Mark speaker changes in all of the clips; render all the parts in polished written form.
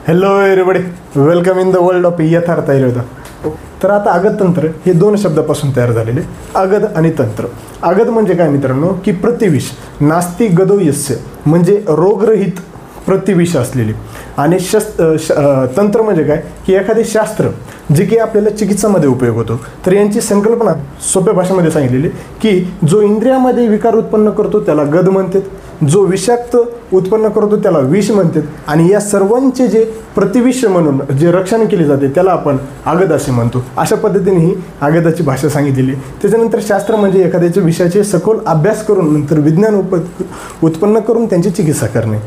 Speaker 1: Hello everybody, welcome in the world of यथार्थ आयुर्वेद. तर आता अगध तंत्र हे दोन शब्दापासून तयार झालेले. अगध आणि तंत्र. अगध म्हणजे काय मित्रांनो, की प्रतिविष, नास्ति गदो यस्य म्हणजे रोगरहित प्रतिविष असलेली. आणि तंत्र म्हणजे काय, की एखादे शास्त्र जे की आपल्याला चिकित्सामध्ये उपयोग होतो. तर यांची संकल्पना सोप्या भाषेमध्ये सांगितलेली की जो इंद्रियामध्ये विकार उत्पन्न करतो त्याला गद म्हणतात, जो विषाक्त उत्पन्न करतो त्याला विष म्हणतात, आणि या सर्वांचे जे प्रतिविष म्हणून जे रक्षण केले जाते त्याला आपण अगध असे म्हणतो. अशा पद्धतीने ही अगधाची भाषा सांगितलेली. त्याच्यानंतर शास्त्र म्हणजे एखाद्याच्या विषयाचे सखोल अभ्यास करून नंतर विज्ञान उत्पन्न करून त्यांची चिकित्सा करणे.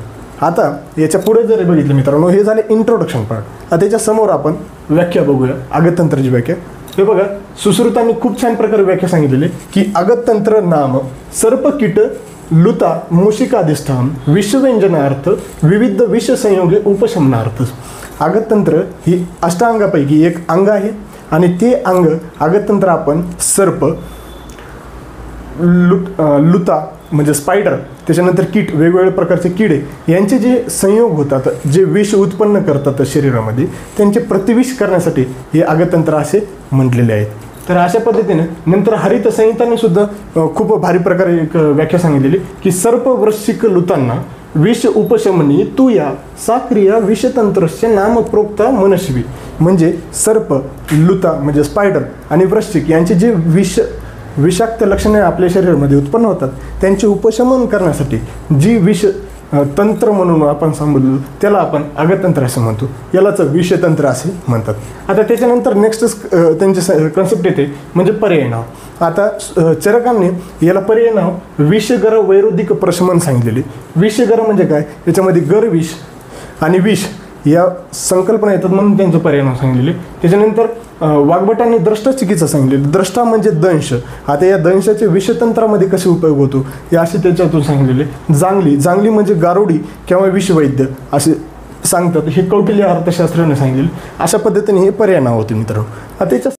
Speaker 1: आता याच्या पुढे जर बघितलं मित्रांनो, हे झाले इंट्रोडक्शन पार्ट. आता त्याच्या समोर आपण व्याख्या बघूया, अगध तंत्राची व्याख्या. हे बघा, सुश्रुतांनी खूप छान प्रकारे व्याख्या सांगितलेली की अगध तंत्र नाम सर्प कीट लुता मूषिकाधिष्ठान विषव्यंजनार्थ विविध विष संयोगे उपशमनार्थ. अगध तंत्र ही अष्टांगापैकी एक अंग आहे आणि ते अंग अगध तंत्र आपण सर्प, लुता म्हणजे स्पायडर, त्याच्यानंतर कीट, वेगवेगळ्या प्रकारचे किडे यांचे जे संयोग होतात, जे विष उत्पन्न करतात शरीरामध्ये, त्यांचे प्रतिविष करण्यासाठी हे अगध तंत्र असे म्हटलेले आहेत. तर अशा पद्धतीने नंतर हरित संहिताने सुद्धा खूप भारी प्रकारे एक व्याख्या सांगितलेली की सर्प वृश्चिक लुतांना विष उपशमनी तू या साक्रिया विषतंत्रस्य नाम प्रोक्ता मनस्वी. म्हणजे सर्प, लुता म्हणजे स्पायडर आणि वृश्चिक यांचे जे विषाक्त लक्षणे आपल्या शरीरामध्ये उत्पन्न होतात त्यांचे उपशमन करण्यासाठी जी विष तंत्र म्हणून आपण सांभाळलो त्याला आपण अगध तंत्र असे म्हणतो. यालाच विषतंत्र असे म्हणतात. आता त्याच्यानंतर नेक्स्ट त्यांचे कन्सेप्ट येते म्हणजे पर्याय नाव. आता चरकांनी याला पर्याय नाव विषगर वैरोधिक प्रशमन सांगितलेले. विषगर म्हणजे काय, याच्यामध्ये गर विष आणि विष या संकल्पना येतात म्हणून त्यांचं पर्याय नाव सांगितलेले. त्याच्यानंतर वाग्भटांनी द्रष्टा चिकित्सा सांगितलेली. द्रष्टा म्हणजे दंश. आता या दंशाचे विषतंत्रामध्ये कसे उपयोग होतो हे असे त्याच्यातून सांगितलेले. जांगली म्हणजे गारुडी किंवा विषवैद्य असे सांगतात. हे कौटिल्य अर्थशास्त्राने सांगितले. अशा पद्धतीने हे पर्याय नाव होते मित्रांनो. आता त्याच्या